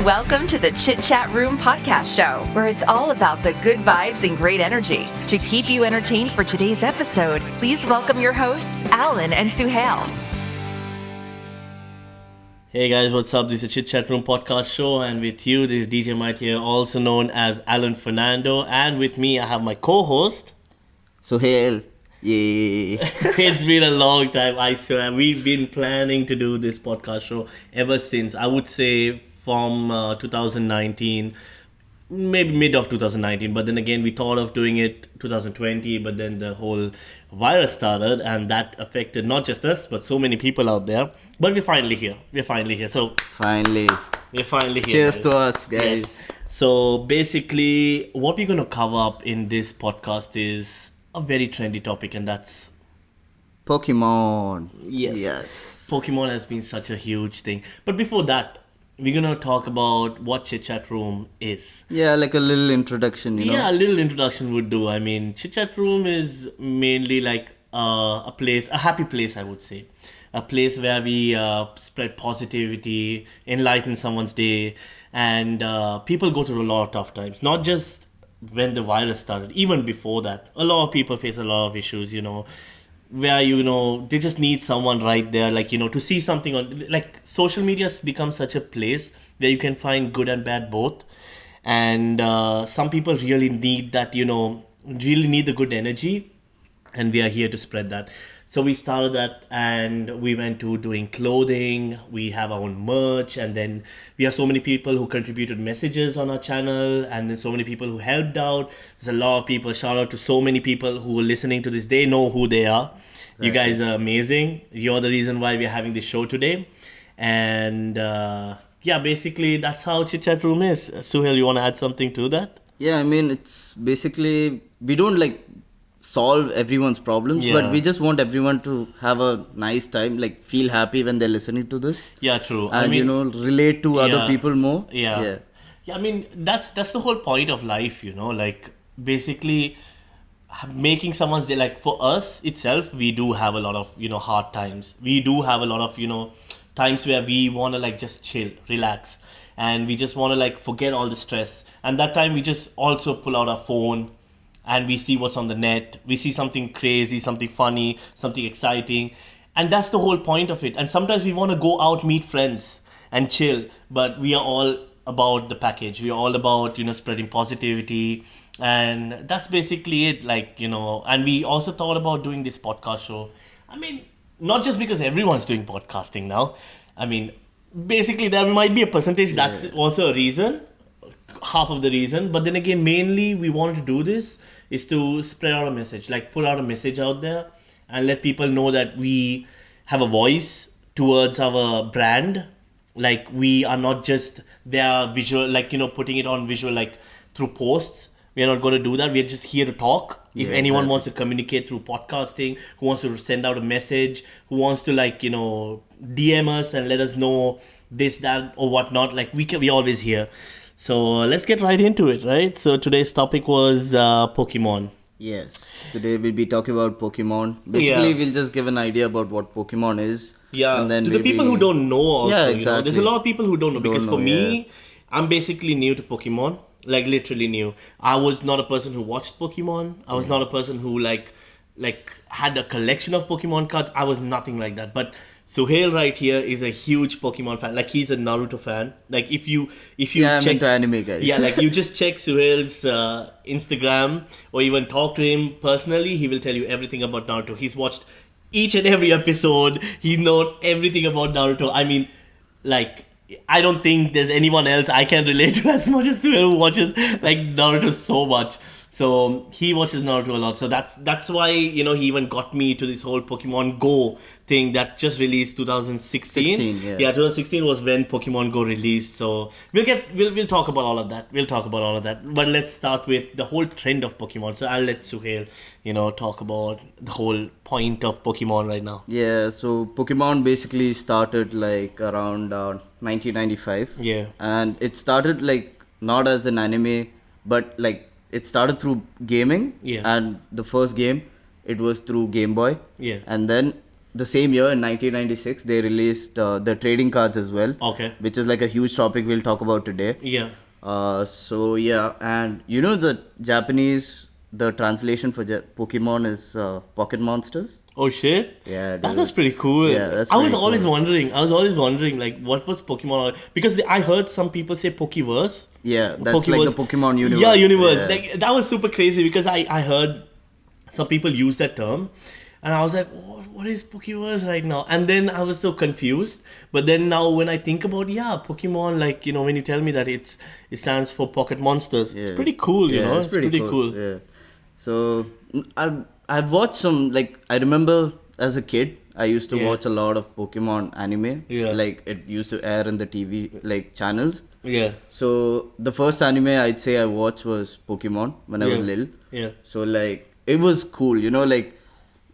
Welcome to the Chitchatroom podcast show, where it's all about the good vibes and great energy. To keep you entertained for today's episode, please welcome your hosts, Allan and Suhail. Hey guys, what's up? This is the Chitchatroom podcast show, and with you, this is DJ Mike here, also known as Allan Fernando, and with me, I have my co-host, Suhail. Yeah. It's been a long time, I swear. We've been planning to do this podcast show ever since, I would say, from 2019, maybe mid of 2019. But then again, we thought of doing it 2020, but then the whole virus started, and that affected not just us, but so many people out there. But we're finally here. So Finally. we're finally here. Cheers guys. to us, guys. Yes. So basically, what we're going to cover up in this podcast is a very trendy topic, and that's Pokemon. yes. Pokemon has been such a huge thing. But before that, we're going to talk about what Chitchatroom is. Yeah, like a little introduction, you know. Yeah, a little introduction would do. I mean, Chitchatroom is mainly like a happy place, I would say. A place where we spread positivity, enlighten someone's day, and people go through a lot of tough times. Not just when the virus started, even before that. A lot of people face a lot of issues, where, they just need someone right there, to see something on, social media has become such a place where you can find good and bad both. And some people really need that, really need the good energy, and we are here to spread that. So we started that, and we went to doing clothing. We have our own merch, and then we have so many people who contributed messages on our channel, and then so many people who helped out. There's a lot of people. Shout out to so many people who are listening to this. They know who they are. Exactly. You guys are amazing. You're the reason why we're having this show today. And basically that's how Chitchatroom is. Suhail, you want to add something to that? Yeah, I mean, it's basically, we don't solve everyone's problems, but we just want everyone to have a nice time, feel happy when they're listening to this. Yeah, true. And relate to other people more. Yeah, I mean, that's the whole point of life, basically making someone's day. For us itself, we do have a lot of hard times. We do have a lot of times where we want to just chill, relax, and we just want to forget all the stress. And that time we just also pull out our phone and we see what's on the net. We see something crazy, something funny, something exciting. And that's the whole point of it. And sometimes we want to go out, meet friends and chill. But we are all about the package. We are all about, spreading positivity. And that's basically it. And we also thought about doing this podcast show. I mean, not just because everyone's doing podcasting now. I mean, basically there might be a percentage. That's also a reason. Half of the reason. But then again, mainly we wanted to do this is to spread out a message, put out a message out there and let people know that we have a voice towards our brand. We are not just there visual, putting it on visual, through posts. We are not going to do that. We are just here to talk. If anyone wants to communicate through podcasting, who wants to send out a message, who wants to DM us and let us know this, that or whatnot, we always here. So let's get right into it, right? So today's topic was Pokemon. Yes. Today we'll be talking about Pokemon. Basically, we'll just give an idea about what Pokemon is. Yeah. And then to the people who don't know also, yeah, exactly. There's a lot of people who don't know. Because for me, I'm basically new to Pokemon. Literally new. I was not a person who watched Pokemon. I was not a person who had a collection of Pokemon cards. I was nothing like that. But Suhail right here is a huge Pokemon fan. He's a Naruto fan. If you check, I'm into anime, guys. Yeah, you just check Suhail's Instagram or even talk to him personally, he will tell you everything about Naruto. He's watched each and every episode. He knows everything about Naruto. I mean, I don't think there's anyone else I can relate to as much as Suhail, who watches Naruto so much. So he watches Naruto a lot. So that's why, he even got me to this whole Pokemon Go thing that just released 2016. 2016 was when Pokemon Go released. So we'll talk about all of that. But let's start with the whole trend of Pokemon. So I'll let Suhail, talk about the whole point of Pokemon right now. Yeah, so Pokemon basically started around 1995. Yeah. And it started not as an anime, but it started through gaming. Yeah. And the first game, it was through Game Boy. Yeah. And then the same year in 1996, they released the trading cards as well. Okay. Which is like a huge topic we'll talk about today. Yeah. So yeah, and you know the Japanese, the translation for Pokemon is pocket monsters. Oh shit! Yeah, that dude. was pretty cool. Yeah, that's I was pretty always cool. wondering. I was always wondering, like, what was Pokemon? Because I heard some people say Pokeverse. Yeah, that's like the Pokemon universe. Yeah, universe. Yeah. Like that was super crazy because I heard some people use that term, and I was like, what is Pokeverse right now? And then I was so confused. But then now when I think about Pokemon, like when you tell me that it stands for pocket monsters, it's pretty cool. You know, it's pretty cool. Yeah. So I've watched some, like, I remember as a kid I used to watch a lot of Pokemon anime. Yeah. Like it used to air in the TV like channels. Yeah. So the first anime I'd say I watched was Pokemon when I was little. Yeah. So like it was cool, like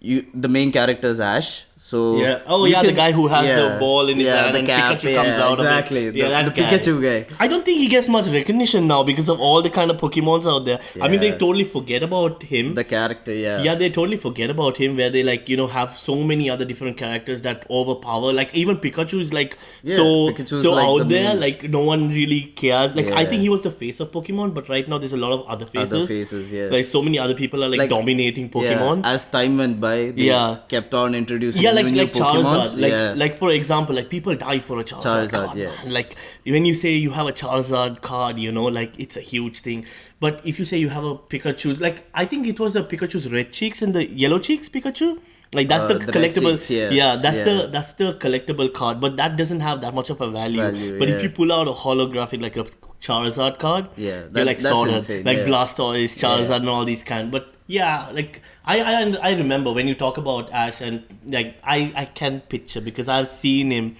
the main character is Ash. So the guy who has the ball in his hand and cap, Pikachu comes out exactly. of it. Yeah, the Pikachu guy. I don't think he gets much recognition now because of all the kind of Pokemons out there. I mean, they totally forget about him. The character, Yeah, they totally forget about him where they have so many other different characters that overpower. Like even Pikachu is like Pikachu's like out there. Like no one really cares. Like I think he was the face of Pokemon, but right now there's a lot of other faces. Other faces, yes. Like so many other people are like dominating Pokemon. Yeah, as time went by, they kept on introducing new Pokemons. Charizard. Like for example, like people die for a Charizard card. Yes. Man. Like when you say you have a Charizard card, like it's a huge thing. But if you say you have a Pikachu's, like I think it was the Pikachu's red cheeks and the yellow cheeks Pikachu. Like that's the collectible. Cheeks, yes. That's the collectible card, but that doesn't have that much of a value. But if you pull out a holographic like a Charizard card, you're like that's sorted. insane, Like Blastoise, Charizard, and all these kind. But yeah, like I remember when you talk about Ash, and like I can picture because I've seen him,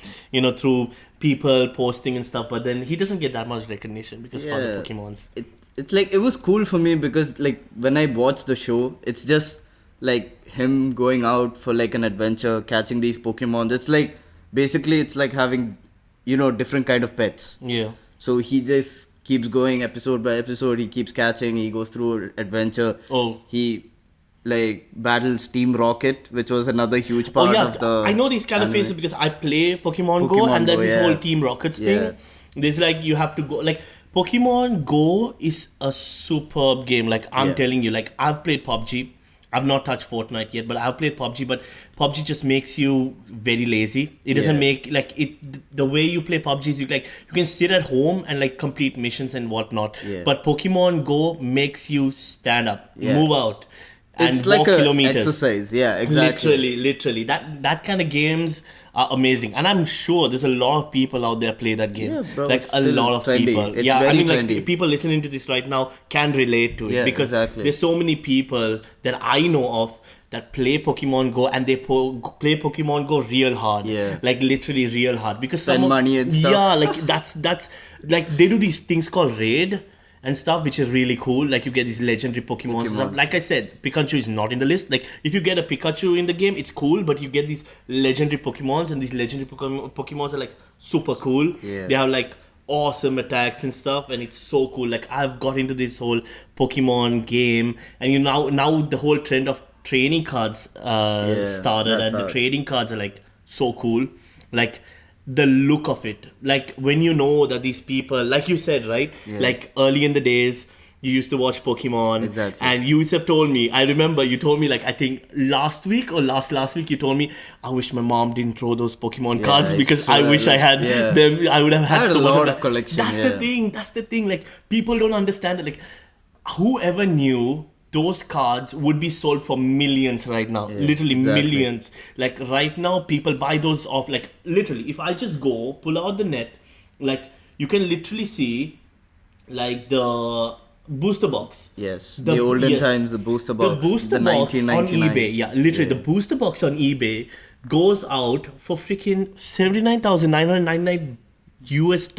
through people posting and stuff. But then he doesn't get that much recognition because for the Pokemons. It's like it was cool for me because like when I watched the show, it's just like him going out for like an adventure, catching these Pokemons. It's like basically it's like having different kind of pets. Yeah. So he just keeps going episode by episode. He keeps catching. He goes through adventure. Oh. He like battles Team Rocket, which was another huge part of the. I know these kind of faces because I play Pokemon Go, and there's this whole Team Rockets thing. There's like you have to go like Pokemon Go is a superb game. Like I'm telling you, like I've played PUBG. I've not touched Fortnite yet, but I've played PUBG. But PUBG just makes you very lazy. It doesn't make like it. The way you play PUBG is you can sit at home and like complete missions and whatnot. Yeah. But Pokemon Go makes you stand up, move out, and it's like walk kilometers. Exercise. Yeah, exactly. Literally. That kind of games are amazing, and I'm sure there's a lot of people out there play that game. Yeah, bro, like a lot of trendy. people. It's very trendy. Like people listening to this right now can relate to it because there's so many people that I know of that play Pokemon Go and they play Pokemon Go real hard. Yeah. Like literally real hard because spend money and stuff. Yeah, like that's like they do these things called raid and stuff, which is really cool. Like you get these legendary Pokemon. And stuff. Like I said, Pikachu is not in the list. Like if you get a Pikachu in the game, it's cool, but you get these legendary Pokemons, and these legendary Pokemons are like super cool. Yeah. They have like awesome attacks and stuff, and it's so cool. Like I've got into this whole Pokemon game, and now the whole trend of training cards started, and the trading cards are like so cool. Like the look of it, like when you know that these people, like you said, right? Like early in the days, you used to watch Pokemon, and you have told me. I remember you told me, like I think last week or last week, you told me, I wish my mom didn't throw those Pokemon cards because I wish I had them. I would have had so much of collection. That's the thing. Like people don't understand it. Like whoever knew those cards would be sold for millions right now. Literally millions. Like right now, people buy those off. Like literally, if I just go pull out the net, like you can literally see, like the booster box. Yes, the olden times, the booster box. The booster box on eBay. Yeah, literally, the booster box on eBay goes out for freaking $79,999 US.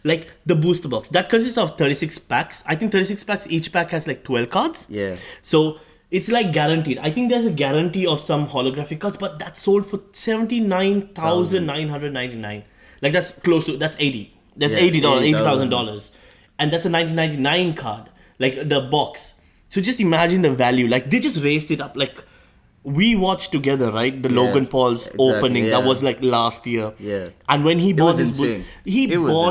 Like the booster box that consists of 36 packs. I think 36 packs. Each pack has like 12 cards. Yeah. So it's like guaranteed. I think there's a guarantee of some holographic cards, but that's sold for $79,999. Like that's close to that's 80. That's $80, $80,000, and that's a 1999 card. Like the box. So just imagine the value. Like they just raised it up like we watched together, right? The Logan Paul's opening. yeah. That was like last year. Yeah. And when he bought this insane.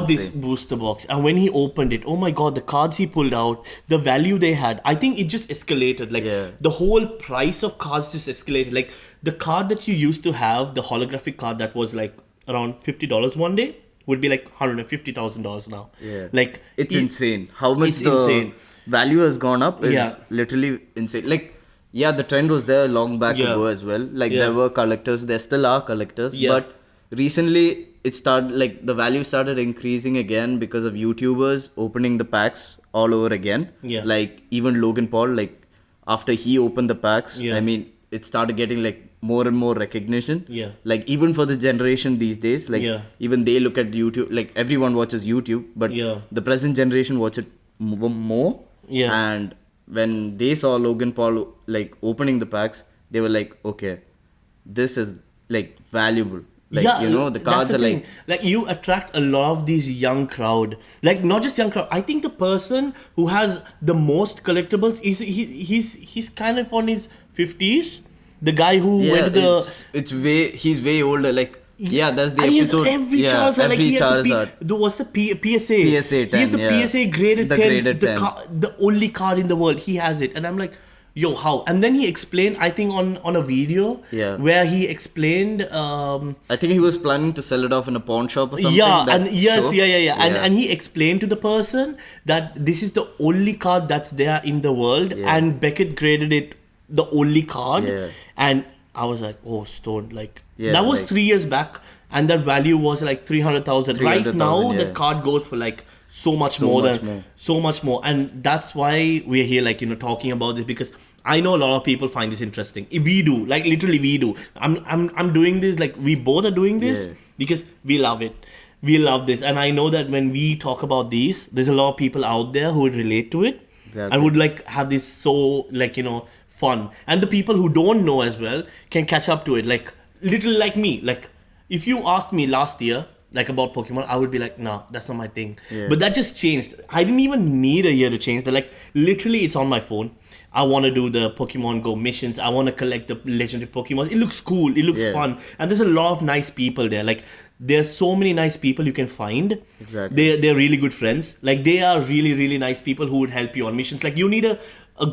this booster box, and when he opened it, oh my god, the cards he pulled out, the value they had, I think it just escalated. Like the whole price of cards just escalated. Like the card that you used to have, the holographic card that was like around $50 one day, would be like $150,000 now. Yeah. Like it's insane. How much the value has gone up is literally insane. Like, yeah, the trend was there long back ago as well. Like there were collectors, there still are collectors, but recently it started, like the value started increasing again because of YouTubers opening the packs all over again. Yeah. Like even Logan Paul, like after he opened the packs, I mean, it started getting like more and more recognition. Yeah. Like even for the generation these days, like even they look at YouTube, like everyone watches YouTube, but the present generation watch it more. Yeah. And when they saw Logan Paul like opening the packs, they were like, okay, this is like valuable. Like, you know, the cards are like you attract a lot of these young crowd. Like not just young crowd. I think the person who has the most collectibles is he's kind of on his 50s. The guy who went to the he's way older. Like that's the episode. Every Charizard. Like he has what's the PSA? PSA 10. He has the PSA graded 10. Graded 10. The only card in the world. He has it, and I'm like, yo, how? And then he explained, I think on a video, where he explained. I think he was planning to sell it off in a pawn shop or something. Yeah, and he explained to the person that this is the only card that's there in the world, and Beckett graded it the only card, and I was like, oh, stoned. Like that was 3 years back, and that value was like 300,000. Right now, that card goes for like so much more, and that's why we're here, like, you know, talking about this, because I know a lot of people find this interesting. We do, like literally we do. I'm doing this, like we both are doing this because we love it. We love this, and I know that when we talk about these, there's a lot of people out there who would relate to it and would like have this so, like, you know, fun. And the people who don't know as well can catch up to it. Like literally like me. Like if you asked me last year like about Pokemon, I would be like, nah, that's not my thing. But that just changed. I didn't even need a year to change that. Like literally it's on my phone. I want to do the Pokemon Go missions. I want to collect the legendary Pokemon. It looks cool. It looks fun. And there's a lot of nice people there. Like there's so many nice people you can find. Exactly. They're really good friends. Like they are really, really nice people who would help you on missions. Like you need a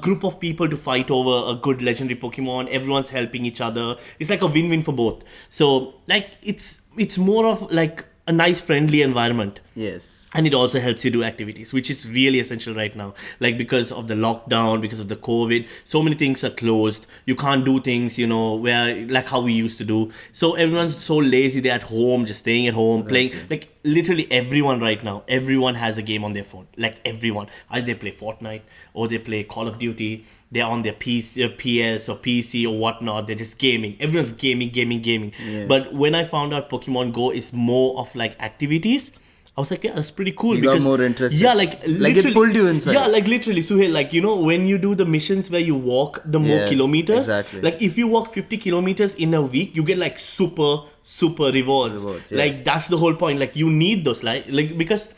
group of people to fight over a good legendary Pokemon. Everyone's helping each other. It's like a win-win for both. So like it's more of like a nice friendly environment. Yes. And it also helps you do activities, which is really essential right now. Like because of the lockdown, because of the COVID, so many things are closed. You can't do things, you know, where like how we used to do. So everyone's so lazy. They're at home, just staying at home, playing. Like literally everyone right now, everyone has a game on their phone. Like everyone. Either they play Fortnite or they play Call of Duty. They're on their PC, PS or PC or whatnot. They're just gaming. Everyone's gaming. Yeah. But when I found out Pokemon Go is more of like activities, I was like, yeah, that's pretty cool. You because got more interested. Yeah, like it pulled you inside. Yeah, like literally, Suhail, like, you know, when you do the missions where you walk the more kilometers, exactly. Like if you walk 50 kilometers in a week, you get like super rewards. Like that's the whole point. Like you need those, like because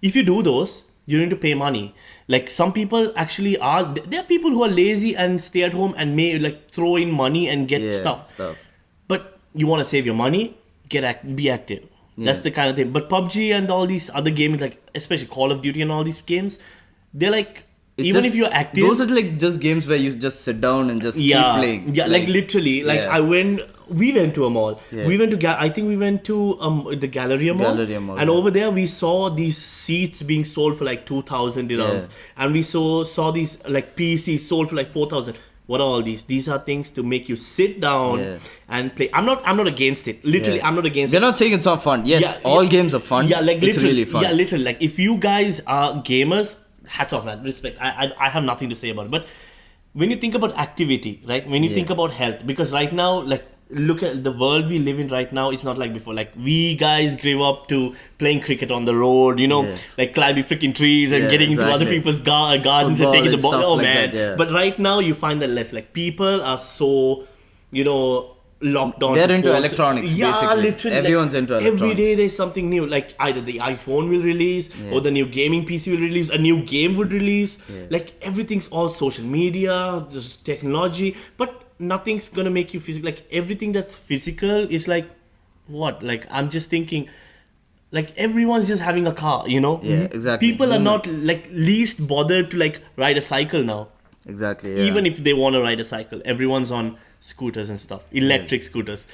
if you do those, you need to pay money. Like some people actually are, there are people who are lazy and stay at home and may like throw in money and get stuff. But you want to save your money, be active. Yeah. That's the kind of thing. But PUBG and all these other games, like especially Call of Duty and all these games, they're like, even if you're active, those are like just games where you just sit down and just keep playing. Yeah, like literally. Like we went to a mall. Yeah. We went to I think we went to the Galleria Mall. And over there we saw these seats being sold for like 2,000 dirhams, and we saw these like PCs sold for like 4,000. What are all these? These are things to make you sit down and play. I'm not against it. Literally, I'm not against it. They're not saying it's not fun. Yes, all games are fun. Yeah, like it's really fun. Yeah, literally. Like if you guys are gamers, hats off, man. Respect. I have nothing to say about it. But when you think about activity, right? When you think about health, because right now, like, look at the world we live in right now. It's not like before. Like we guys grew up to playing cricket on the road, you know, like climbing freaking trees and getting into other people's gardens and taking the ball. Oh man! That, But right now you find that less. Like people are so, you know, locked on. They're into electronics. Yeah, basically. literally. Everyone's into electronics. Every day there's something new. Like either the iPhone will release or the new gaming PC will release. A new game would release. Like everything's all social media, just technology. But nothing's gonna make you physical. Like everything that's physical is like, what? Like I'm just thinking, like everyone's just having a car, you know? Yeah, exactly. People are not like least bothered to like ride a cycle now. Exactly. Yeah. Even if they want to ride a cycle, everyone's on scooters and stuff, electric scooters.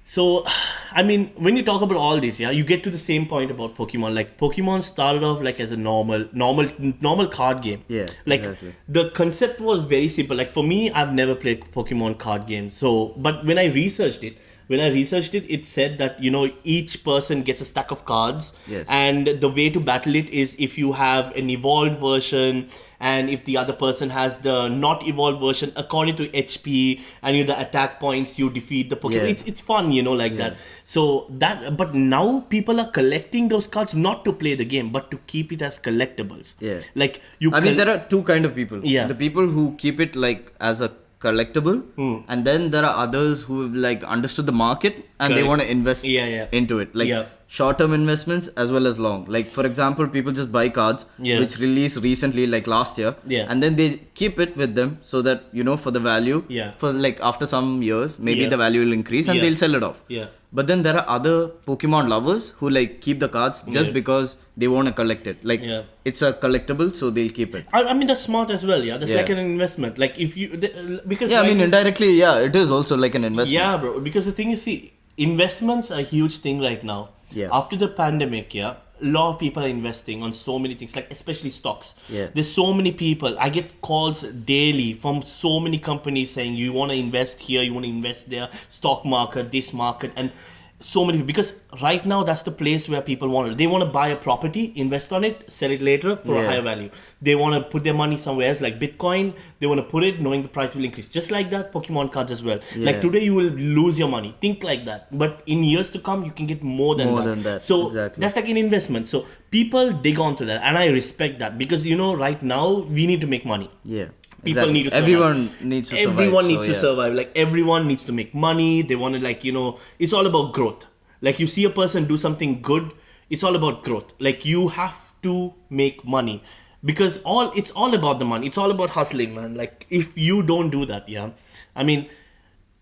So, I mean, when you talk about all this, yeah, you get to the same point about Pokemon. Like Pokemon started off like as a normal card game. Yeah, like exactly. the concept was very simple. Like for me, I've never played Pokemon card games. So, but when I researched it, it said that, you know, each person gets a stack of cards. Yes. And the way to battle it is if you have an evolved version, and if the other person has the not evolved version, according to HP and the attack points, you defeat the Pokemon. Yeah. It's fun, you know, like that. So but now people are collecting those cards not to play the game, but to keep it as collectibles. Yeah. Like I mean, there are two kind of people. Yeah. The people who keep it like as a collectible, and then there are others who have like understood the market and they want to invest into it. Like short-term investments as well as long. Like for example, people just buy cards which released recently, like last year, and then they keep it with them so that, you know, for the value, for like after some years, maybe the value will increase and they'll sell it off. But then there are other Pokemon lovers who like keep the cards just because they want to collect it. Like it's a collectible, so they'll keep it. I mean, that's smart as well. Yeah, that's like an investment. Like if you because I mean indirectly, it is also like an investment. Yeah, bro. Because the thing is, see, investments are a huge thing right now. Yeah. After the pandemic, a lot of people are investing on so many things, like especially stocks. Yeah. There's so many people. I get calls daily from so many companies saying, you want to invest here, you want to invest there, stock market, this market, and so many people. Because right now that's the place where people want to. They want to buy a property, invest on it, sell it later for a higher value. They want to put their money somewhere else, like Bitcoin. They want to put it knowing the price will increase. Just like that, Pokemon cards as well. Like today you will lose your money. Think like that. But in years to come, you can get more than that. So that's like an investment. So people dig onto that, and I respect that because, you know, right now we need to make money. Yeah. People need to survive. Everyone needs to survive. Everyone needs to survive. Like everyone needs to make money. They want to, like, you know, it's all about growth. Like you see a person do something good, it's all about growth. Like you have to make money because it's all about the money. It's all about hustling, man. Like if you don't do that, I mean,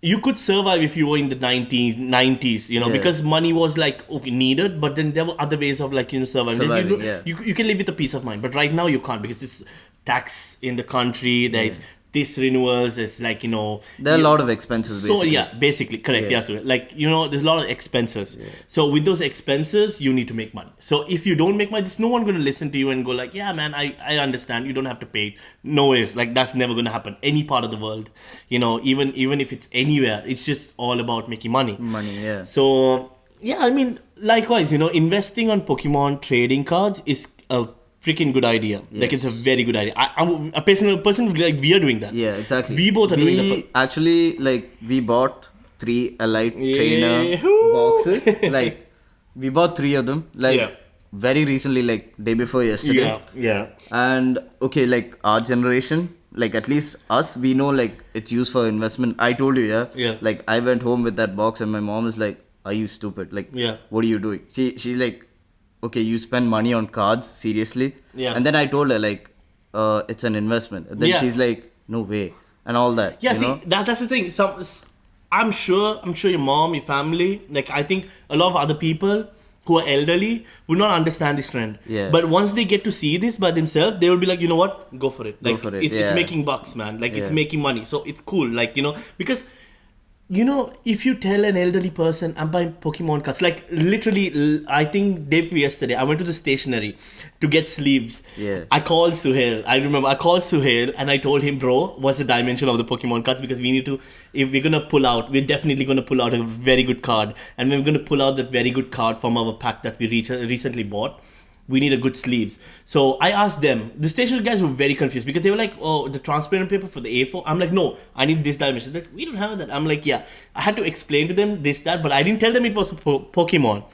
you could survive if you were in the 90s, you know, because money was like needed, but then there were other ways of, like, you know, surviving. You can live with a peace of mind, but right now you can't because it's tax in the country. There's this renewals. There's, like, you know, there are a lot of expenses. Basically. So basically correct. So like, you know, there's a lot of expenses. So with those expenses, you need to make money. So if you don't make money, there's no one going to listen to you and go like, yeah, man, I understand. You don't have to pay it. No ways. Like that's never going to happen. Any part of the world, you know, even if it's anywhere, it's just all about making money. So I mean, likewise, you know, investing on Pokemon trading cards is a freaking good idea. Like it's a very good idea. A person like we are doing that. Yeah, exactly. We both are doing that. We actually, like, we bought 3 Elite Trainer boxes. Like we bought 3 of them. Like very recently, like day before yesterday. And okay, like our generation, like at least us, we know like it's used for investment. I told you, like I went home with that box and my mom is like, "Are you stupid? Like, what are you doing?" She's like, okay, you spend money on cards, seriously? And then I told her, like, it's an investment. And then she's like, no way. And all that. Yeah, see, that's the thing. I'm sure your mom, your family, like, I think a lot of other people who are elderly would not understand this trend. But once they get to see this by themselves, they will be like, you know what? Go for it. Like, it's making bucks, man. Like, it's making money. So it's cool. Like, you know, because, you know, if you tell an elderly person, I'm buying Pokemon cards, like literally, I think day before yesterday, I went to the stationery to get sleeves. I called Suhail. I remember I called Suhail and I told him, bro, what's the dimension of the Pokemon cards? Because we need to, if we're going to pull out, we're definitely going to pull out a very good card. And we're going to pull out that very good card from our pack that we recently bought. We need a good sleeves. So I asked them. The stationery guys were very confused because they were like, oh, the transparent paper for the A4. I'm like, no, I need this dimension. They're like, we don't have that. I'm like, I had to explain to them this, that, but I didn't tell them it was for Pokemon.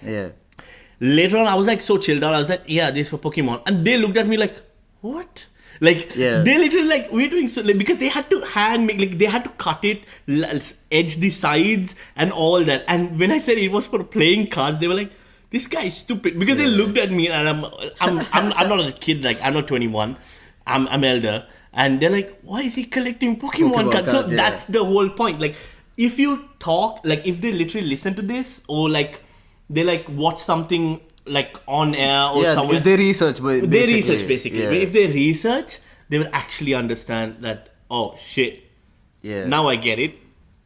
Later on, I was like so chilled out. I was like, this is for Pokemon. And they looked at me like, what? Like, they literally like, we're doing so, like, because they had to hand make, like, they had to cut it, edge the sides and all that. And when I said it was for playing cards, they were like, this guy is stupid, because they looked at me and I'm not a kid, like I'm not 21, I'm elder, And they're like, why is he collecting Pokemon cards? So that's the whole point. Like, if you talk, like, if they literally listen to this, or like, they like watch something like on air or somewhere. If they research, basically. But if they research, they will actually understand that, oh shit, now I get it.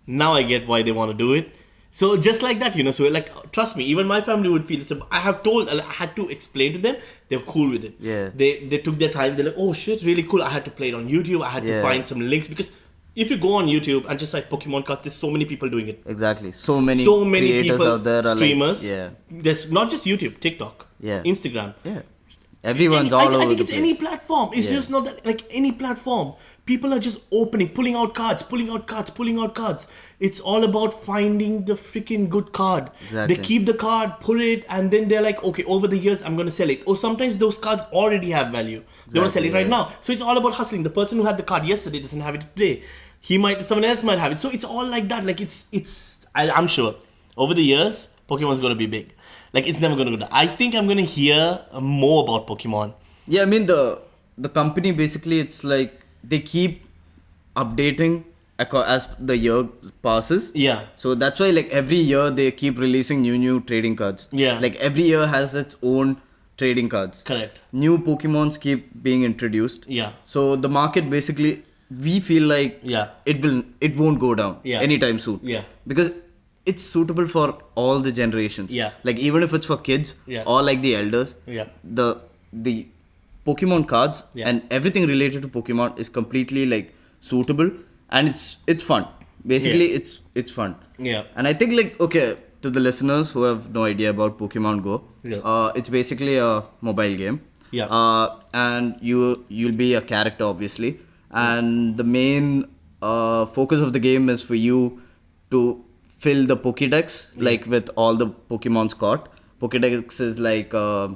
Now I get why they want to do it. So just like that, so like, trust me, even my family would feel so. I had to explain to them. They're cool with it. Yeah. They took their time. They're like, oh shit, really cool. I had to play it on YouTube. I had to find some links, because if you go on YouTube and just like Pokemon cards, there's so many people doing it. Exactly. So many creators people, out there. Streamers. There's not just YouTube, TikTok, Instagram. Yeah. Everyone's all over the place. I think it's any platform. It's just not that, like, any platform. People are just pulling out cards. It's all about finding the freaking good card. Exactly. They keep the card, pull it, and then they're like, okay, over the years, I'm going to sell it. Or sometimes those cards already have value. They want to sell it right now. So it's all about hustling. The person who had the card yesterday doesn't have it today. Someone else might have it. So it's all like that. Like, I'm sure over the years, Pokemon's going to be big. Like, it's never going to go down. I think I'm going to hear more about Pokemon. Yeah, I mean, the company, basically, it's like they keep updating as the year passes. Yeah. So that's why, like, every year they keep releasing new trading cards. Yeah. Like, every year has its own trading cards. Correct. New Pokemons keep being introduced. Yeah. So the market, basically, we feel like it won't go down anytime soon. Yeah. Because it's suitable for all the generations. Yeah. Like, even if it's for kids or like the elders. Yeah. The Pokemon cards and everything related to Pokemon is completely like suitable, and it's fun. Basically, it's fun. Yeah. And I think, like, okay, to the listeners who have no idea about Pokemon Go, it's basically a mobile game. Yeah. And you'll be a character, obviously, and the main focus of the game is for you to fill the Pokédex, like, with all the Pokemon's caught. Pokédex is like a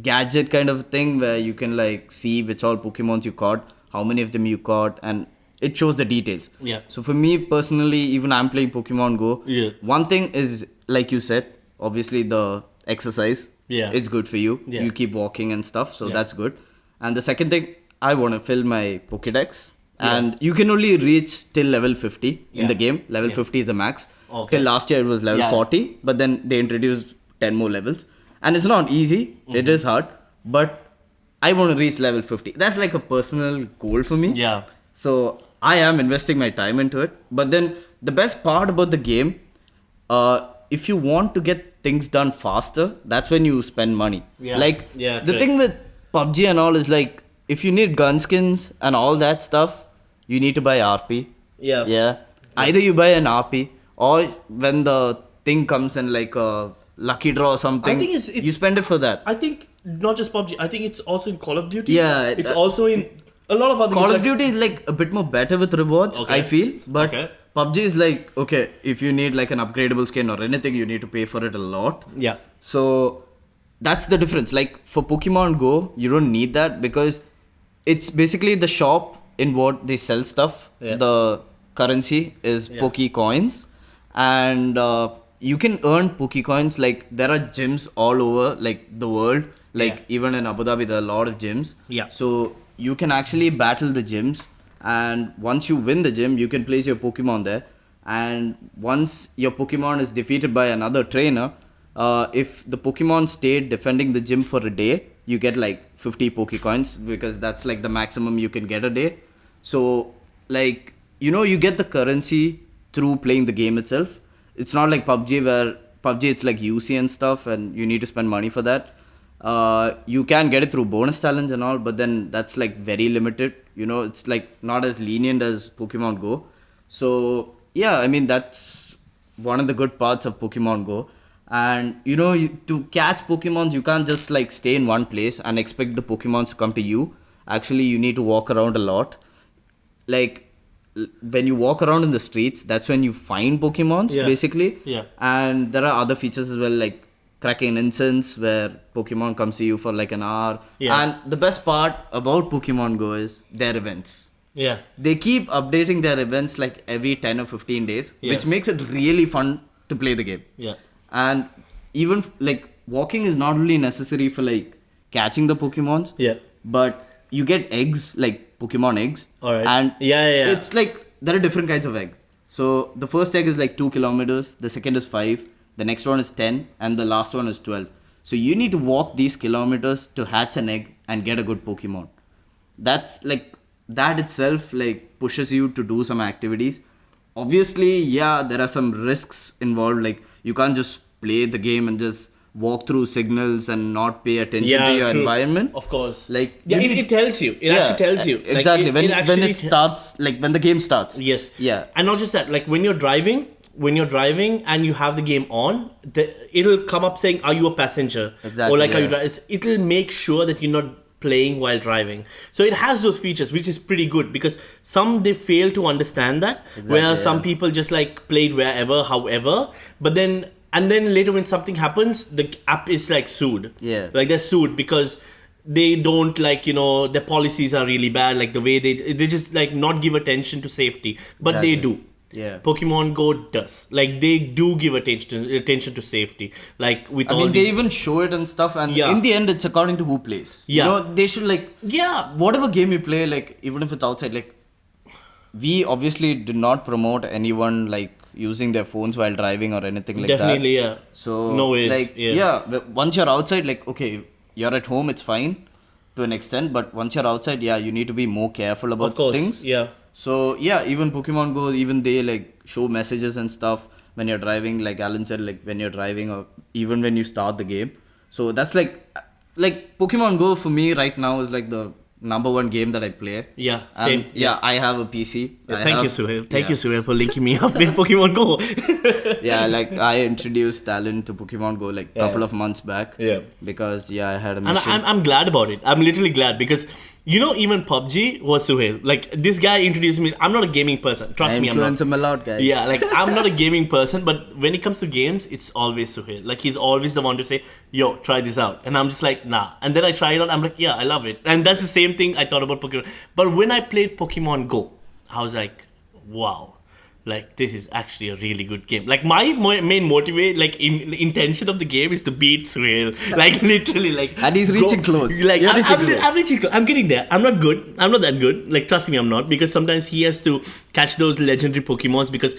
gadget kind of thing where you can, like, see which all Pokemons you caught, how many of them you caught, and it shows the details. Yeah. So for me personally, even I'm playing Pokemon Go. Yeah. One thing is, like you said, obviously the exercise. Yeah. It's good for you. Yeah. You keep walking and stuff, so that's good. And the second thing, I want to fill my Pokédex. And you can only reach till level 50 in the game. Level 50 is the max. Okay. Till last year it was level 40, but then they introduced 10 more levels. And it's not easy. It is hard. But I want to reach level 50. That's like a personal goal for me. Yeah. So I am investing my time into it. But then the best part about the game, if you want to get things done faster, that's when you spend money. Yeah. Like, the thing with PUBG and all is, like, if you need gun skins and all that stuff, you need to buy RP. Yeah. Yeah. Either you buy an RP, or when the thing comes in, like a lucky draw or something, I think it's you spend it for that. I think not just PUBG. I think it's also in Call of Duty. Yeah. It's also in a lot of other Call games. of Duty is, like, a bit more better with rewards, I feel. But PUBG is like, okay, if you need, like, an upgradable skin or anything, you need to pay for it a lot. Yeah. So that's the difference. Like, for Pokemon Go, you don't need that, because it's basically the shop in what they sell stuff. The currency is Pokecoins, and you can earn Pokecoins. Like, there are gyms all over, like, the world. Like, even in Abu Dhabi, there are a lot of gyms. Yeah. So you can actually battle the gyms, and once you win the gym, you can place your Pokemon there. And once your Pokemon is defeated by another trainer, if the Pokemon stayed defending the gym for a day, you get like 50 Pokecoins, because that's like the maximum you can get a day. So, like, you get the currency through playing the game itself. It's not like PUBG, where PUBG it's like UC and stuff, and you need to spend money for that. You can get it through bonus challenge and all, but then that's like very limited. It's like not as lenient as Pokemon Go. So yeah, I mean, that's one of the good parts of Pokemon Go. And to catch Pokemons, you can't just like stay in one place and expect the Pokemons to come to you. Actually, you need to walk around a lot. Like, when you walk around in the streets, that's when you find Pokemons, basically. Yeah. And there are other features as well, like cracking incense, where Pokemon comes to you for like an hour. Yeah. And the best part about Pokemon Go is their events. Yeah. They keep updating their events like every 10 or 15 days, which makes it really fun to play the game. Yeah. And even like walking is not only necessary for like catching the Pokemons, Yeah. but you get eggs, like Pokemon eggs. Alright. And Yeah. it's like there are different kinds of egg. So the first egg is like 2 kilometers, the second is 5, the next one is 10, and the last one is 12. So you need to walk these kilometers to hatch an egg and get a good Pokemon. That's like, that itself like pushes you to do some activities. Obviously, yeah, there are some risks involved. Like you can't just play the game and just walk through signals and not pay attention to your environment. Of course. Like it tells you. It actually tells you. Exactly. Like, when it starts, like when the game starts. Yes. Yeah. And not just that, like when you're driving and you have the game on, it'll come up saying, "Are you a passenger?" Exactly. Or like, "Are you driving?" It'll make sure that you're not playing while driving. So it has those features, which is pretty good, because some they fail to understand that, where some people just like played wherever, however, but then. And then later when something happens, the app is like sued. Yeah. Like they're sued because they don't like, their policies are really bad. Like the way they just like not give attention to safety. But they do. Yeah. Pokemon Go does. Like they do give attention to safety. Like with they even show it and stuff. And in the end, it's according to who plays. Yeah. They should like... Yeah. Whatever game you play, like even if it's outside, like we obviously do not promote anyone like using their phones while driving or anything like Definitely, that. yeah. So, no ways. Like, once you're outside, like, okay, you're at home, it's fine to an extent, but once you're outside, you need to be more careful about things. Yeah. So, even Pokemon Go, even they, like, show messages and stuff when you're driving, like Allan said, like, when you're driving or even when you start the game. So, that's, like Pokemon Go for me right now is, like, the number one game that I play. Yeah, same. I have a PC. Thank you, Suhail. Thank you, Suhail, for linking me up with Pokemon Go. Like I introduced Allan to Pokemon Go like a couple of months back. Yeah. Because I had a mission. And I'm glad about it. I'm literally glad because even PUBG was Suhail. Like this guy introduced me. I'm not a gaming person. Trust me, I'm not. Influence him a lot, guys. Yeah, like I'm not a gaming person, but when it comes to games, it's always Suhail. Like he's always the one to say, "Yo, try this out," and I'm just like, "Nah." And then I try it out. I'm like, "Yeah, I love it." And that's the same thing I thought about Pokemon. But when I played Pokemon Go, I was like, "Wow." Like this is actually a really good game. Like my main motivate, like intention of the game is to beat Suhail. Like literally, like. And he's reaching close. Like I'm reaching close. I'm getting there. I'm not good. I'm not that good. Like trust me, I'm not, because sometimes he has to catch those legendary Pokemons. Because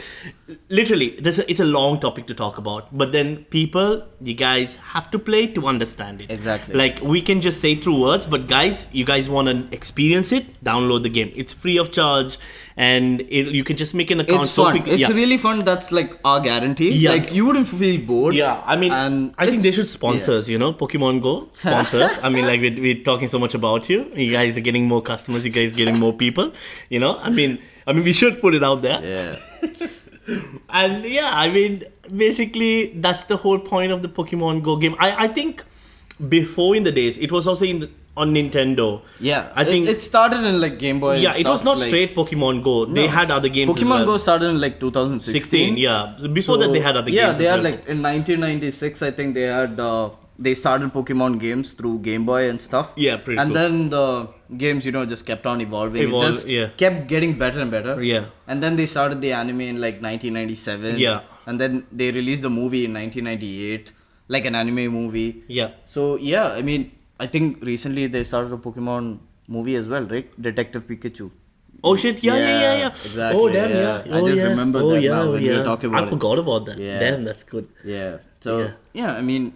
literally, it's a long topic to talk about. But then you guys have to play to understand it. Exactly. Like we can just say through words, but guys, you guys want to experience it? Download the game. It's free of charge. And you can just make an account. It's fun. It's really fun. That's like our guarantee. Yeah. Like you wouldn't feel bored. Yeah, I mean, I think they should sponsor us, Pokemon Go sponsors. I mean, like we're talking so much about you. You guys are getting more customers. You guys are getting more people. I mean, we should put it out there. Yeah. And I mean, basically that's the whole point of the Pokemon Go game. I think before in the days, it was also on Nintendo. Yeah, I think it started in like Game Boy. Yeah, it was not straight Pokemon Go. They had other games. Pokemon Go started in like 2016. Yeah, before that they had other games. Yeah, they had like in 1996. I think they had they started Pokemon games through Game Boy and stuff. Yeah, pretty. And then the games, just kept on evolving. It just kept getting better and better. Yeah. And then they started the anime in like 1997. Yeah. And then they released the movie in 1998, like an anime movie. Yeah. So I mean, I think recently they started a Pokemon movie as well, right? Detective Pikachu. Oh shit! Yeah. Exactly. Oh damn! Yeah. I just remembered that now when we were talking about it. I forgot about that. Yeah. Damn, that's good. Yeah. So I mean,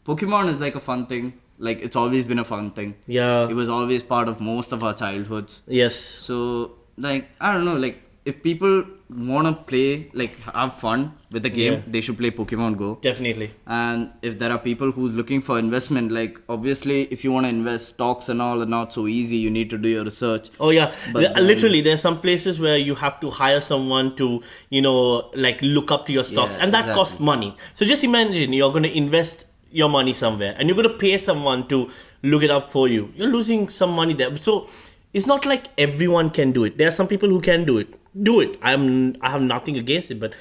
Pokemon is like a fun thing. Like it's always been a fun thing. Yeah. It was always part of most of our childhoods. Yes. So like I don't know, like if people want to play, like have fun with the game, they should play Pokemon Go. Definitely. And if there are people who's looking for investment, like obviously if you want to invest, stocks and all are not so easy. You need to do your research. Oh yeah, literally there are some places where you have to hire someone to like look up to your stocks, and that costs money. So just imagine you're going to invest your money somewhere and you're going to pay someone to look it up for you. You're losing some money there. So it's not like everyone can do it. There are some people who can do it. Do it. I have nothing against it, but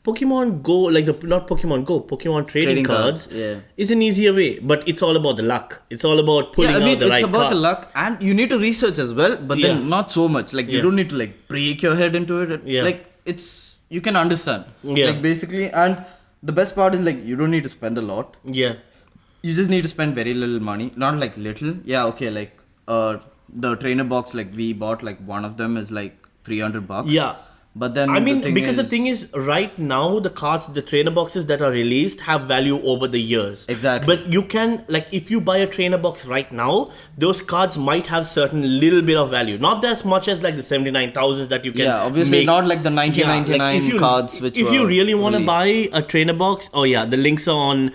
Pokemon Go, like not Pokemon Go, Pokemon trading cards is an easier way, but it's all about the luck. It's all about pulling out the right card. It's about the luck, and you need to research as well, but then not so much. Like you don't need to like break your head into it. Like you can understand. Like basically, and the best part is like you don't need to spend a lot. Yeah. You just need to spend very little money, not like little. Yeah, okay, like the trainer box, like we bought like one of them is like $300. Yeah. But then I mean, the thing is, right now the cards, the trainer boxes that are released have value over the years. Exactly. But you can, like, if you buy a trainer box right now, those cards might have certain little bit of value. Not as much as like the 79,000s that you can. Yeah, obviously make. not like the 1999 cards which if you really want to released. buy a trainer box, the links are on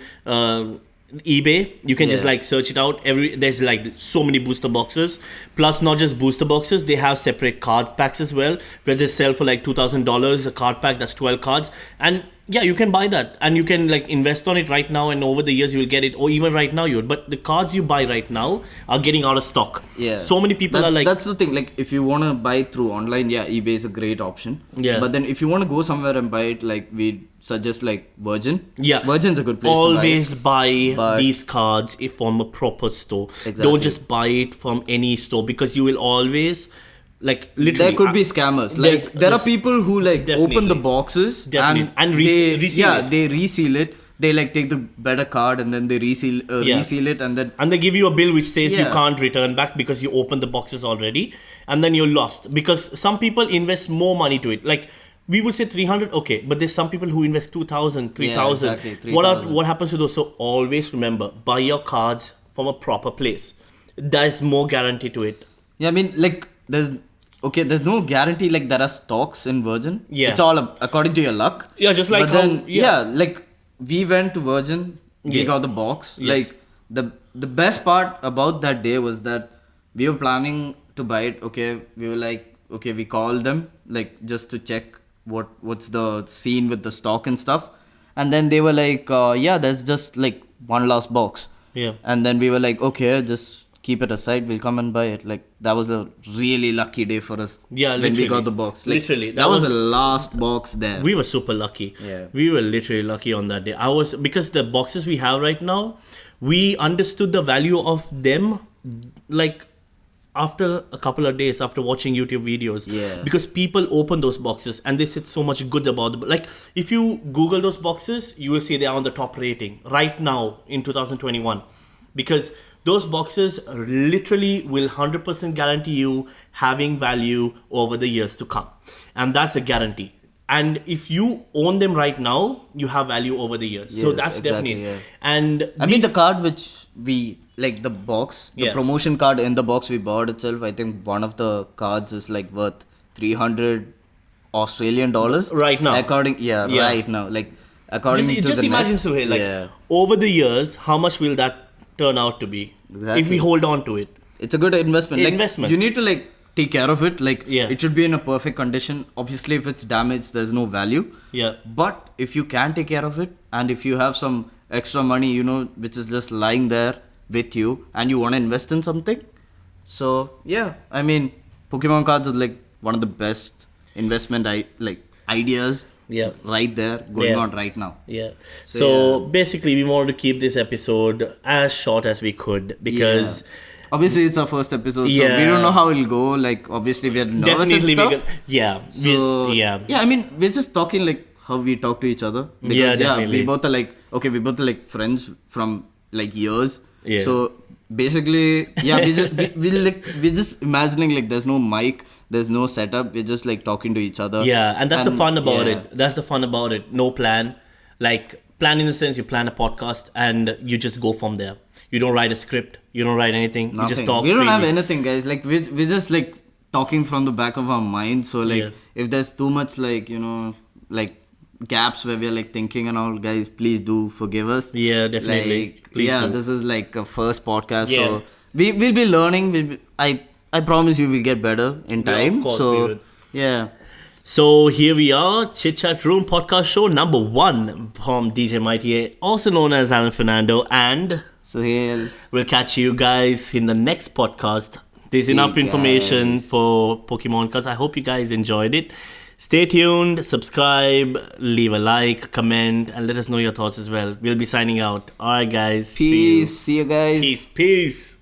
eBay. You can just like search it out. There's like so many booster boxes. Plus, not just booster boxes, they have separate card packs as well, where they sell for like $2,000 a card pack. That's 12 cards, and yeah, you can buy that, and you can like invest on it right now, and over the years you will get it, or even right now you would. But the cards you buy right now are getting out of stock. Yeah. So many people are like. That's the thing. Like, if you want to buy through online, yeah, eBay is a great option. Yeah. But then if you want to go somewhere and buy it, like we suggest like Virgin. Yeah. Virgin's a good place Always to buy it. buy these cards from a proper store. Exactly. Don't just buy it from any store, because you will always, like, literally. There could be scammers. Like, there are people who like Definitely. open the boxes Definitely. And they reseal it. they reseal it. They like take the better card and then they reseal it and then And they give you a bill which says you Yeah. can't return back because you opened the boxes already, and then you're lost. Because some people invest more money to it. Like, we would say 300, okay, but there's some people who invest 2,000, 3,000. Yeah, exactly, 3,000. What happens to those? So always remember, buy your cards from a proper place. There's more guarantee to it. yeah, I mean, like there's no guarantee. Like, there are stocks in Virgin. Yeah. It's all according to your luck. Yeah, just like But then, how- yeah. like we went to Virgin, we Yeah. got the box. Yes. Like the best part about that day was that we were planning to buy it. Okay, we were like, okay, we called them like just to check what's the scene with the stock and stuff, and then they were like, yeah, there's just like one last box. Yeah. And then we were like, okay, just keep it aside, we'll come and buy it. Like, that was a really lucky day for us. Yeah, when we literally. got the box. Like, Literally, that was the last box there. We were super lucky. Yeah. We were literally lucky on that day. Because the boxes we have right now, we understood the value of them like after a couple of days, after watching YouTube videos. Yeah. Because people open those boxes and they said so much good about them. Like, if you Google those boxes, you will see they are on the top rating right now in 2021. Because those boxes literally will 100% guarantee you having value over the years to come. And that's a guarantee. And if you own them right now, you have value over the years. So Yes, that's exactly, definitely. yeah. And I mean, the card which we like, the box, the Yeah. promotion card in the box we bought itself, I think one of the cards is like worth 300 Australian dollars Right now. Yeah. Right now. Like, according to just the imagine, net, Suhail, like yeah. over the years, how much will that turn out to be Exactly. if we hold on to it? It's a good investment. Like, Investment. you need to like take care of it. Like, Yeah. it should be in a perfect condition. Obviously, if it's damaged, there's no value. Yeah. But if you can take care of it, and if you have some extra money, which is just lying there with you, and you want to invest in something, so yeah, I mean, Pokemon cards are like one of the best investment ideas. Yeah. Right there going Yeah. on right now. Yeah. So, So basically, we wanted to keep this episode as short as we could because. Yeah. Obviously, it's our first episode, so Yeah. we don't know how it'll go. Like, obviously, we're nervous and stuff. So, yeah. I mean, we're just talking like how we talk to each other. Because, Yeah, definitely. we both are like, okay, we both are like friends from like years. Yeah. So basically, yeah, we're just imagining like there's no mic, there's no setup. We're just like talking to each other. Yeah, and that's the fun about yeah. it. That's the fun about it. No plan. Like, plan in the sense you plan a podcast and you just go from there. You don't write a script. You don't write anything. You just Nothing. talk. We don't have freely. anything, guys. Like, we're just like talking from the back of our mind. So like, Yeah. if there's too much like like gaps where we're like thinking and all, guys, please do forgive us. Yeah, definitely. Like, Please yeah, do. this is like a first podcast, Yeah. so we'll be learning. I promise you, we'll get better in Yeah, of time. course so we will. yeah. So here we are, Chit Chat Room podcast show number 1 from DJ Mighty, also known as Allan Fernando, and So here, we'll catch you guys in the next podcast. There's See enough you information guys. for Pokemon because I hope you guys enjoyed it. Stay tuned, subscribe, leave a like, comment, and let us know your thoughts as well. We'll be signing out. Alright guys. peace. See you guys. Peace.